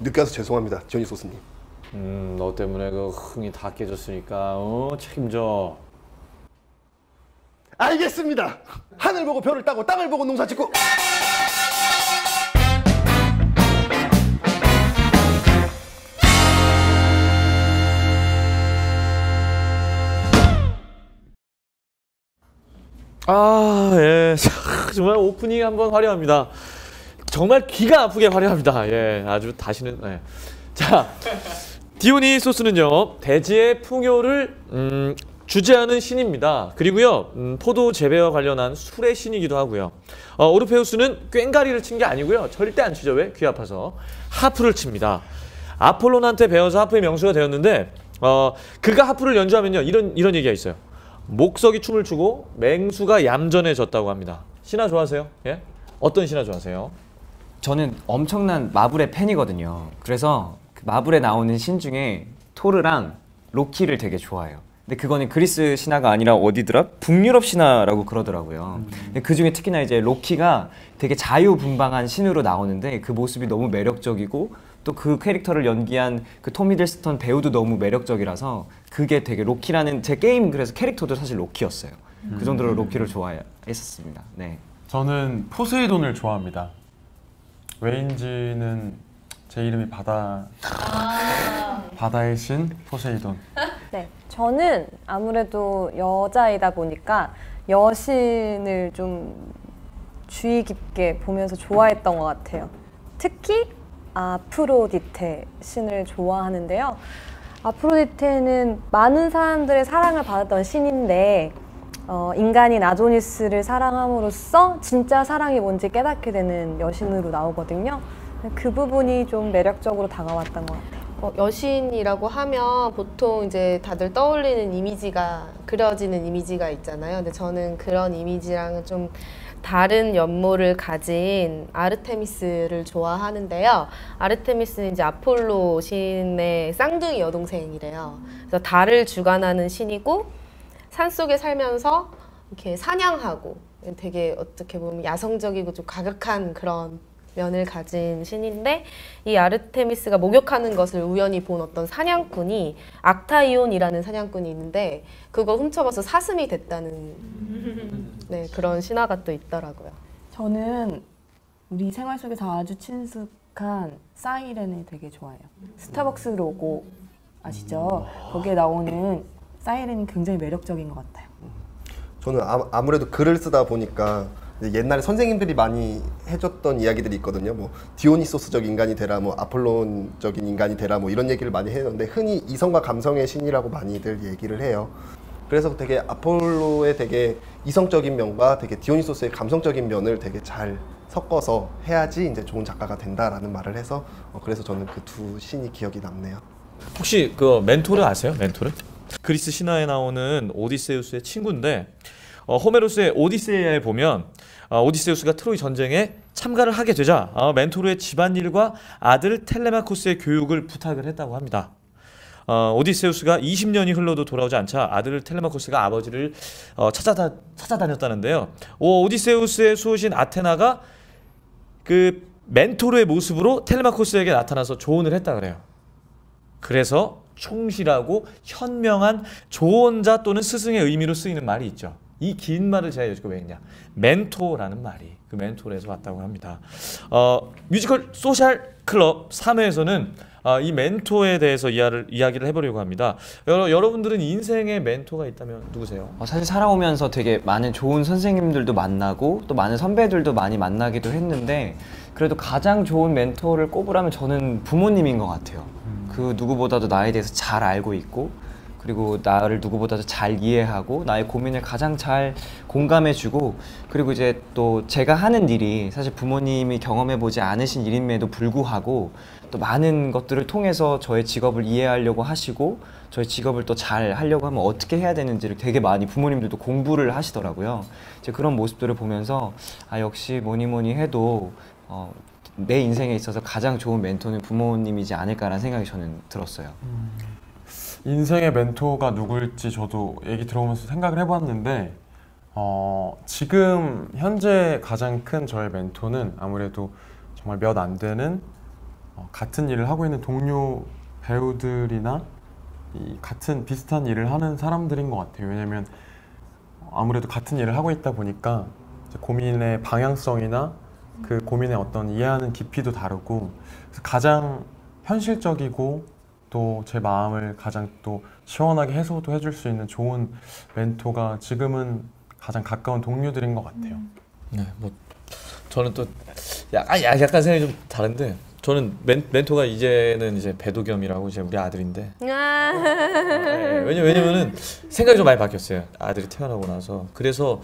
늦게 와서 죄송합니다, 디오니소스님. 너 때문에 그 흥이 다 깨졌으니까 책임져. 알겠습니다. 하늘 보고 별을 따고 땅을 보고 농사 짓고. 예. 정말 오프닝 한번 화려합니다. 정말 기가 아프게 화려합니다. 예, 아주 다시는. 예. 자, 디오니소스는요, 대지의 풍요를 주재하는 신입니다. 그리고요, 포도 재배와 관련한 술의 신이기도 하고요. 오르페우스는 꽹가리를 친 게 아니고요, 절대 안 치죠. 왜? 귀 아파서. 하프를 칩니다. 아폴론한테 배워서 하프의 명수가 되었는데, 그가 하프를 연주하면요, 이런 얘기가 있어요. 목석이 춤을 추고 맹수가 얌전해졌다고 합니다. 신화 좋아하세요? 예? 어떤 신화 좋아하세요? 저는 엄청난 마블의 팬이거든요. 그래서 그 마블에 나오는 신 중에 토르랑 로키를 되게 좋아해요. 근데 그거는 그리스 신화가 아니라 어디더라? 북유럽 신화라고 그러더라고요. 근데 그 중에 특히나 이제 로키가 되게 자유분방한 신으로 나오는데 그 모습이 너무 매력적이고 또 그 캐릭터를 연기한 그 톰 히들스턴 배우도 너무 매력적이라서 그게 되게 로키라는 제 게임 그래서 캐릭터도 사실 로키였어요. 그 정도로 로키를 좋아했었습니다. 네. 저는 포세이돈을 좋아합니다. 왜인지는 제 이름이 바다의 신 포세이돈. 네, 저는 아무래도 여자이다 보니까 여신을 좀 주의 깊게 보면서 좋아했던 것 같아요. 특히 아프로디테 신을 좋아하는데요. 아프로디테는 많은 사람들의 사랑을 받았던 신인데 인간인 아도니스를 사랑함으로써 진짜 사랑이 뭔지 깨닫게 되는 여신으로 나오거든요. 그 부분이 좀 매력적으로 다가왔던 것 같아요. 여신이라고 하면 보통 이제 다들 떠올리는 이미지가 그려지는 이미지가 있잖아요. 근데 저는 그런 이미지랑은 좀 다른 연모를 가진 아르테미스를 좋아하는데요. 아르테미스는 이제 아폴로 신의 쌍둥이 여동생이래요. 그래서 달을 주관하는 신이고 산속에 살면서 이렇게 사냥하고 되게 어떻게 보면 야성적이고 좀 과격한 그런 면을 가진 신인데 이 아르테미스가 목욕하는 것을 우연히 본 어떤 사냥꾼이 악타이온이라는 사냥꾼이 있는데 그걸 훔쳐가서 사슴이 됐다는 네, 그런 신화가 또 있더라고요. 저는 우리 생활 속에서 아주 친숙한 사이렌을 되게 좋아해요. 스타벅스 로고 아시죠? 거기에 나오는 사이렌이 굉장히 매력적인 것 같아요. 저는 아무래도 글을 쓰다 보니까 옛날에 선생님들이 많이 해줬던 이야기들이 있거든요. 뭐 디오니소스적 인간이 되라, 뭐 아폴론적인 인간이 되라, 뭐 이런 얘기를 많이 했는데 흔히 이성과 감성의 신이라고 많이들 얘기를 해요. 그래서 되게 아폴로의 되게 이성적인 면과 되게 디오니소스의 감성적인 면을 되게 잘 섞어서 해야지 이제 좋은 작가가 된다라는 말을 해서 그래서 저는 그 두 신이 기억이 남네요. 혹시 그 멘토르 아세요? 멘토르? 그리스 신화에 나오는 오디세우스의 친구인데 호메로스의 오디세이아에 보면 오디세우스가 트로이 전쟁에 참가를 하게 되자 멘토르의 집안일과 아들 텔레마코스의 교육을 부탁을 했다고 합니다. 오디세우스가 20년이 흘러도 돌아오지 않자 아들 텔레마코스가 아버지를 찾아다녔다는데요. 오디세우스의 수호신 아테나가 그 멘토르의 모습으로 텔레마코스에게 나타나서 조언을 했다 그래요. 그래서 충실하고 현명한 조언자 또는 스승의 의미로 쓰이는 말이 있죠. 이 긴 말을 제가 여지껏 왜 했냐, 멘토라는 말이 그 멘토에서 왔다고 합니다. 뮤지컬 소셜 클럽 3회에서는 이 멘토에 대해서 이야기를 해보려고 합니다. 여러분들은 인생에 멘토가 있다면 누구세요? 사실 살아오면서 되게 많은 좋은 선생님들도 만나고 또 많은 선배들도 많이 만나기도 했는데 그래도 가장 좋은 멘토를 꼽으라면 저는 부모님인 것 같아요. 그 누구보다도 나에 대해서 잘 알고 있고 그리고 나를 누구보다도 잘 이해하고 나의 고민을 가장 잘 공감해주고 그리고 이제 또 제가 하는 일이 사실 부모님이 경험해보지 않으신 일임에도 불구하고 또 많은 것들을 통해서 저의 직업을 이해하려고 하시고 저의 직업을 또 잘 하려고 하면 어떻게 해야 되는지를 되게 많이 부모님들도 공부를 하시더라고요. 이제 그런 모습들을 보면서 역시 뭐니 해도 내 인생에 있어서 가장 좋은 멘토는 부모님이지 않을까라는 생각이 저는 들었어요. 인생의 멘토가 누굴지 저도 얘기 들어보면서 생각을 해봤는데 지금 현재 가장 큰 저의 멘토는 아무래도 정말 몇 안 되는 같은 일을 하고 있는 동료 배우들이나 이 같은 비슷한 일을 하는 사람들인 것 같아요. 왜냐면 아무래도 같은 일을 하고 있다 보니까 이제 고민의 방향성이나 그 고민의 어떤 이해하는 깊이도 다르고, 그래서 가장 현실적이고 또 제 마음을 가장 또 시원하게 해소도 해줄 수 있는 좋은 멘토가 지금은 가장 가까운 동료들인 것 같아요. 네, 뭐 저는 또 약간 생각이 좀 다른데, 저는 멘토가 이제는 이제 배도겸이라고, 이제 우리 아들인데. 네, 왜냐면은 생각이 좀 많이 바뀌었어요. 아들이 태어나고 나서. 그래서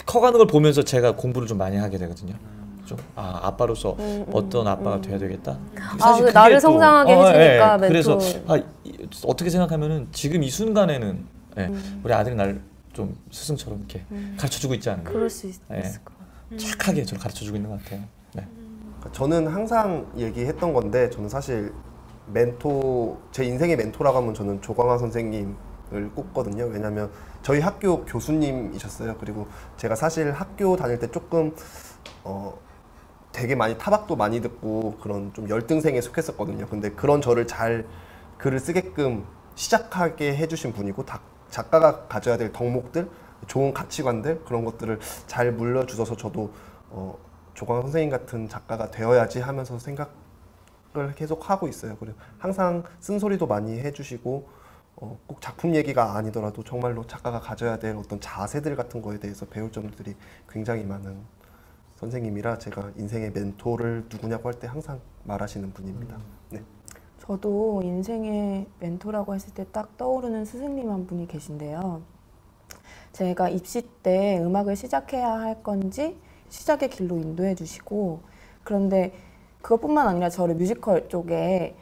커가는 걸 보면서 제가 공부를 좀 많이 하게 되거든요. 좀 아빠로서 어떤 아빠가 돼야 되겠다. 사실 그게 나를 또, 성장하게 해주니까 멘토. 그래서 어떻게 생각하면은 지금 이 순간에는 우리 아들이 날 좀 스승처럼 이렇게 가르쳐주고 있지 않나. 그럴 수 있을 것 같아요. 착하게 저를 가르쳐주고 있는 것 같아요. 네. 저는 항상 얘기했던 건데, 저는 사실 제 인생의 멘토라고 하면 저는 조광화 선생님을 꼽거든요. 왜냐면 저희 학교 교수님이셨어요. 그리고 제가 사실 학교 다닐 때 조금 되게 많이 타박도 많이 듣고 그런 좀 열등생에 속했었거든요. 근데 그런 저를 잘 글을 쓰게끔 시작하게 해주신 분이고, 작가가 가져야 될 덕목들, 좋은 가치관들, 그런 것들을 잘 물려주셔서 저도 조광 선생님 같은 작가가 되어야지 하면서 생각을 계속 하고 있어요. 그리고 항상 쓴소리도 많이 해주시고, 꼭 작품 얘기가 아니더라도 정말로 작가가 가져야 될 어떤 자세들 같은 거에 대해서 배울 점들이 굉장히 많은 선생님이라, 제가 인생의 멘토를 누구냐고 할 때 항상 말하시는 분입니다. 네. 저도 인생의 멘토라고 했을 때 딱 떠오르는 스승님 한 분이 계신데요. 제가 입시 때 음악을 시작해야 할 건지 시작의 길로 인도해 주시고, 그런데 그것뿐만 아니라 저를 뮤지컬 쪽에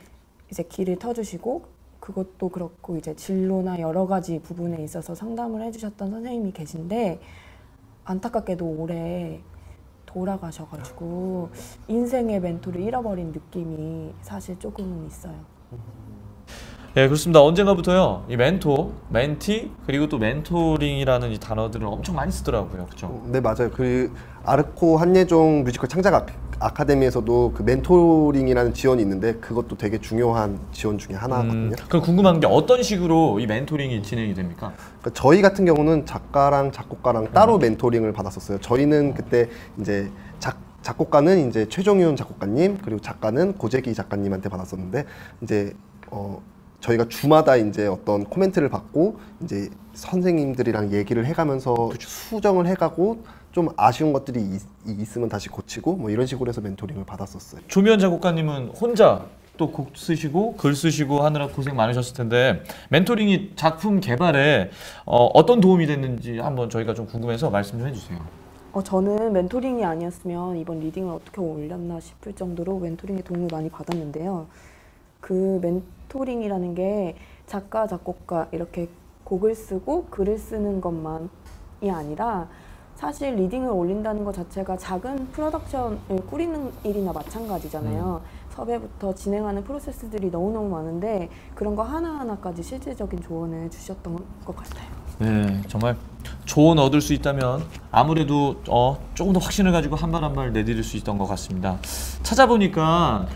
이제 길을 터주시고, 그것도 그렇고 이제 진로나 여러 가지 부분에 있어서 상담을 해주셨던 선생님이 계신데, 안타깝게도 올해 돌아가셔가지고 인생의 멘토를 잃어버린 느낌이 사실 조금은 있어요. 네, 그렇습니다. 언젠가부터요, 이 멘토, 멘티, 그리고 또 멘토링이라는 이 단어들을 엄청 많이 쓰더라고요. 그렇죠? 네, 맞아요. 그 아르코 한예종 뮤지컬 창작 아카데미에서도 그 멘토링이라는 지원이 있는데, 그것도 되게 중요한 지원 중에 하나거든요. 그럼 궁금한 게, 어떤 식으로 이 멘토링이 진행이 됩니까? 그러니까 저희 같은 경우는 작가랑 작곡가랑 따로 멘토링을 받았었어요. 저희는 그때 이제 작곡가는 이제 최종윤 작곡가님, 그리고 작가는 고재기 작가님한테 받았었는데, 이제 저희가 주마다 이제 어떤 코멘트를 받고 이제 선생님들이랑 얘기를 해가면서 수정을 해가고, 좀 아쉬운 것들이 있으면 다시 고치고, 뭐 이런 식으로 해서 멘토링을 받았었어요. 조미연 작곡가님은 혼자 또 곡 쓰시고 글 쓰시고 하느라 고생 많으셨을 텐데, 멘토링이 작품 개발에 어떤 도움이 됐는지 한번 저희가 좀 궁금해서 말씀 좀 해주세요. 저는 멘토링이 아니었으면 이번 리딩을 어떻게 올렸나 싶을 정도로 멘토링의 도움을 많이 받았는데요. 그 멘토링이라는 게 작가, 작곡가 이렇게 곡을 쓰고 글을 쓰는 것만이 아니라, 사실 리딩을 올린다는 것 자체가 작은 프로덕션을 꾸리는 일이나 마찬가지잖아요. 섭외부터 진행하는 프로세스들이 너무너무 많은데, 그런 거 하나하나까지 실질적인 조언을 주셨던 것 같아요. 네, 정말 조언 얻을 수 있다면 아무래도 조금 더 확신을 가지고 한 발 한 발 내디딜 수 있던 것 같습니다. 찾아보니까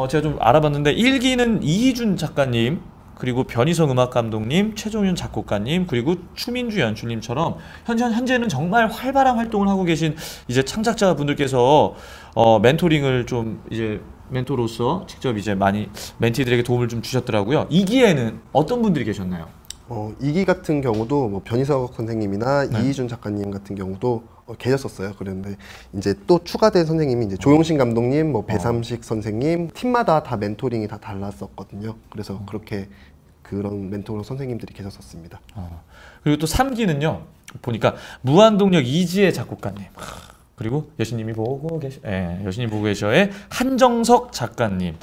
제가 좀 알아봤는데, 1기는 이희준 작가님, 그리고 변희성 음악감독님, 최종윤 작곡가님, 그리고 추민주 연출님처럼 현재는 정말 활발한 활동을 하고 계신 이제 창작자분들께서 멘토링을 좀 이제 멘토로서 직접 이제 많이 멘티들에게 도움을 좀 주셨더라고요. 2기에는 어떤 분들이 계셨나요? 2기 같은 경우도 뭐 변희석 선생님이나 이희준 작가님 같은 경우도 계셨었어요. 그런데 이제 또 추가된 선생님이 이제 조용신 감독님, 뭐 배삼식 선생님, 팀마다 다 멘토링이 다 달랐었거든요. 그래서 그렇게 그런 멘토 선생님들이 계셨었습니다. 그리고 또 3기는요, 보니까 무한동력 이지혜 작곡가님, 그리고 여신님이 보고 계셔의 한정석 작가님,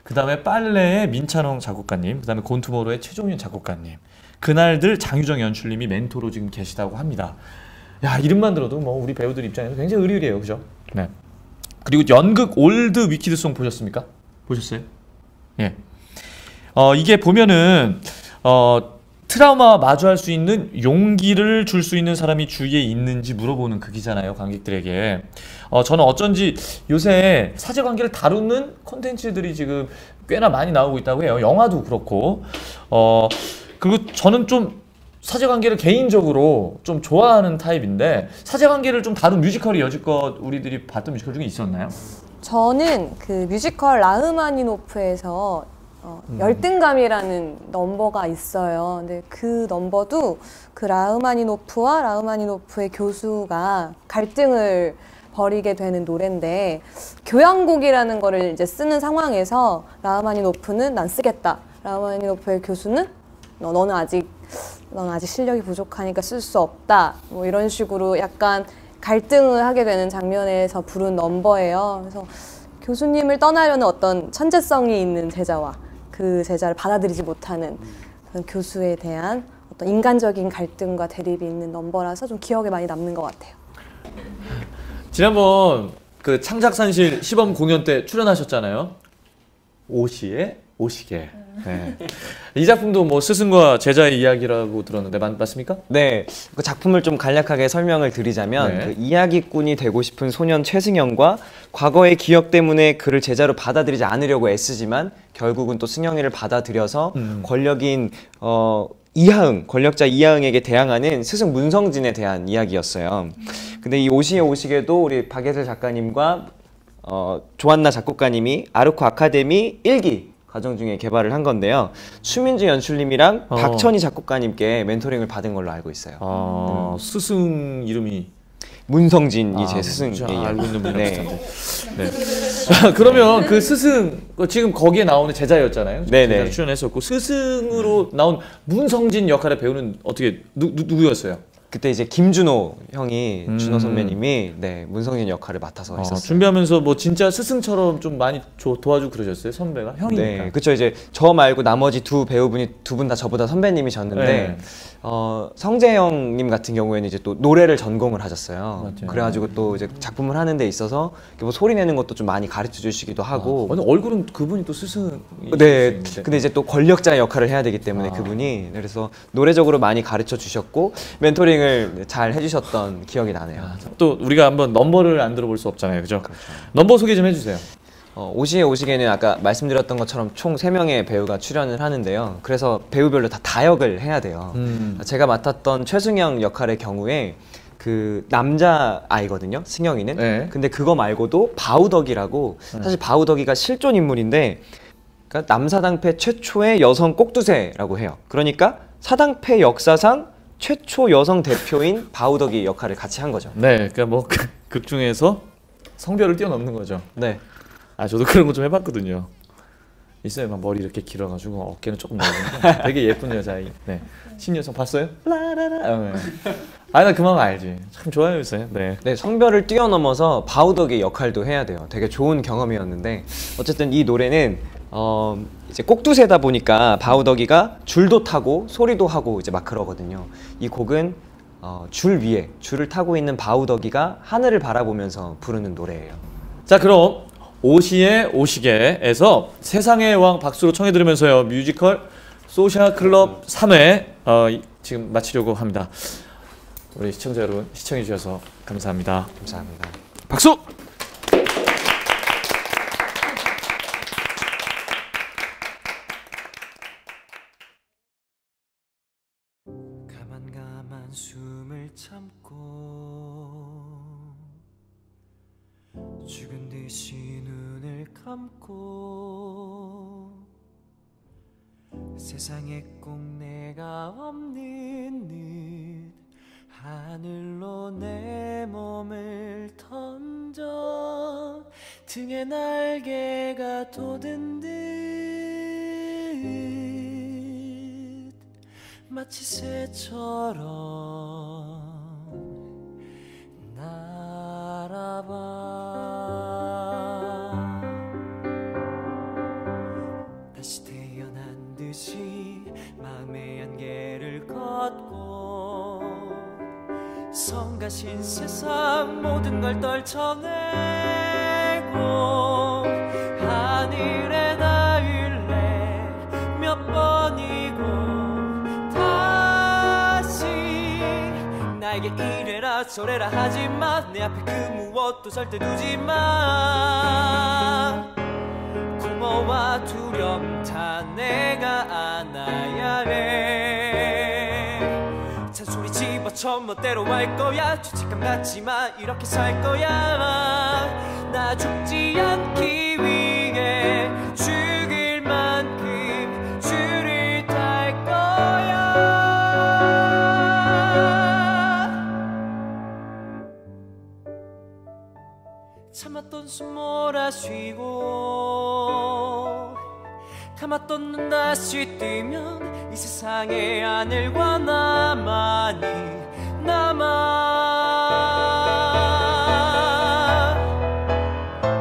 그 다음에 빨래의 민찬홍 작곡가님, 그 다음에 곤투모로의 최종윤 작곡가님, 그날들 장유정 연출님이 멘토로 지금 계시다고 합니다. 야, 이름만 들어도 뭐 우리 배우들 입장에서 굉장히 의리의리해요, 그죠? 네. 그리고 연극 올드 위키드송 보셨습니까? 보셨어요? 예. 이게 보면은 트라우마와 마주할 수 있는 용기를 줄 수 있는 사람이 주위에 있는지 물어보는 극이잖아요, 관객들에게. 저는 어쩐지 요새 사제관계를 다루는 콘텐츠들이 지금 꽤나 많이 나오고 있다고 해요. 영화도 그렇고. 그리고 저는 좀 사제관계를 개인적으로 좀 좋아하는 타입인데 사제관계를 좀 다룬 뮤지컬이 여지껏 우리들이 봤던 뮤지컬 중에 있었나요? 저는 그 뮤지컬 라흐마니노프에서 열등감이라는 넘버가 있어요. 근데 그 넘버도 그 라흐마니노프와 라흐마니노프의 교수가 갈등을 벌이게 되는 노래인데 교향곡이라는 거를 이제 쓰는 상황에서 라흐마니노프는 난 쓰겠다. 라흐마니노프의 교수는 너는 아직 실력이 부족하니까 쓸 수 없다. 뭐 이런 식으로 약간 갈등을 하게 되는 장면에서 부른 넘버예요. 그래서 교수님을 떠나려는 어떤 천재성이 있는 제자와 그 제자를 받아들이지 못하는 그런 교수에 대한 어떤 인간적인 갈등과 대립이 있는 넘버라서 좀 기억에 많이 남는 것 같아요. 지난번 그 창작산실 시범 공연 때 출연하셨잖아요. 오시에 오시게. 네. 이 작품도 뭐 스승과 제자의 이야기라고 들었는데 맞습니까? 네, 그 작품을 좀 간략하게 설명을 드리자면 네. 그 이야기꾼이 되고 싶은 소년 최승영과 과거의 기억 때문에 그를 제자로 받아들이지 않으려고 애쓰지만 결국은 또 승영이를 받아들여서 권력인 이하응, 권력자 이하응에게 대항하는 스승 문성진에 대한 이야기였어요. 근데 이 오시에 오시게도 우리 박예슬 작가님과 조한나 작곡가님이 아르코 아카데미 1기 과정 중에 개발을 한 건데요. 추민주 연출님이랑 박천희 작곡가님께 멘토링을 받은 걸로 알고 있어요. 스승 이름이 문성진이 제 스승이에요. 알고 있는 분이 네. 비슷한데. 네. 그러면 그 스승 지금 거기에 나오는 제자였잖아요. 네네. 제자로 출연했었고 스승으로 나온 문성진 역할의 배우는 어떻게 누구였어요? 그때 이제 김준호 형이 준호 선배님이 네, 문성진 역할을 맡아서 했었어요. 준비하면서 뭐 진짜 스승처럼 좀 많이 도와주고 그러셨어요? 선배가? 형이니까. 네, 그렇죠. 이제 저 말고 나머지 두 배우분이 두 분 다 저보다 선배님이셨는데 네. 성재형님 같은 경우에는 이제 또 노래를 전공을 하셨어요. 맞아요. 그래가지고 또 이제 작품을 하는 데 있어서 뭐 소리 내는 것도 좀 많이 가르쳐 주시기도 하고. 아니, 얼굴은 그분이 또 스승이. 네, 근데 이제 또 권력자 역할을 해야 되기 때문에 그분이 그래서 노래적으로 많이 가르쳐 주셨고 멘토링을 잘 해주셨던 기억이 나네요. 또 우리가 한번 넘버를 안 들어볼 수 없잖아요, 그죠? 넘버 소개 좀 해주세요. 오시에 오시게는 아까 말씀드렸던 것처럼 총 3명의 배우가 출연을 하는데요. 그래서 배우별로 다 다역을 해야 돼요. 제가 맡았던 최승영 역할의 경우에 그 남자 아이거든요, 승영이는. 네. 근데 그거 말고도 바우덕이라고 사실 바우덕이가 실존 인물인데 그러니까 남사당패 최초의 여성 꼭두새라고 해요. 그러니까 사당패 역사상 최초 여성 대표인 바우덕이 역할을 같이 한 거죠. 네, 그러니까 뭐 극 중에서 성별을 뛰어넘는 거죠. 네. 저도 그런 거 좀 해봤거든요. 있어요, 막 머리 이렇게 길어가지고 어깨는 조금 넓은데 되게 예쁜 여자아이. 네, 신여성 봤어요? 라라라. 네. 나 그 마음 알지. 참 좋아요, 요새. 네. 네, 성별을 뛰어넘어서 바우덕의 역할도 해야 돼요. 되게 좋은 경험이었는데 어쨌든 이 노래는 이제 꼭두새다 보니까 바우덕이가 줄도 타고 소리도 하고 이제 막 그러거든요. 이 곡은 줄 위에 줄을 타고 있는 바우덕이가 하늘을 바라보면서 부르는 노래예요. 자, 그럼 오시에 오시게에서 세상의 왕 박수로 청해 들으면서요 뮤지컬 소셜 클럽 3회 지금 마치려고 합니다. 우리 시청자 여러분 시청해 주셔서 감사합니다. 감사합니다. 박수! 가만 숨을 참고 죽은 듯이 눈을 감고 세상에 꼭 내가 없는 듯 하늘로 내 몸을 던져 등에 날개가 돋은 듯 마치 새처럼 날아봐 다시 태어난 듯이 마음의 안개를 걷고 성가신 세상 모든 걸 떨쳐내고 하늘에 닿을래 몇 번이고 다시 나에게 이래라 저래라 하지마 내 앞에 그 무엇도 절대 두지마 공허와 두려움 다 내가 안아야 해 잔소리 집어쳐 멋대로 할 거야 죄책감 갖지마 이렇게 살 거야 나 죽지 않기 위해 죽일 만큼 줄을 탈 거야 참았던 숨 몰아쉬고 감았던 눈 다시 뜨면 이 세상에 하늘과 나만이 남아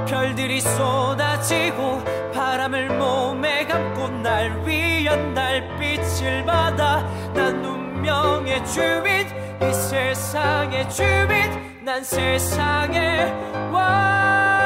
별들이 쏟아지고 바람을 몸에 감고 날 위한 달빛을 받아 난 운명의 주인 이 세상의 주인 난 세상의 왕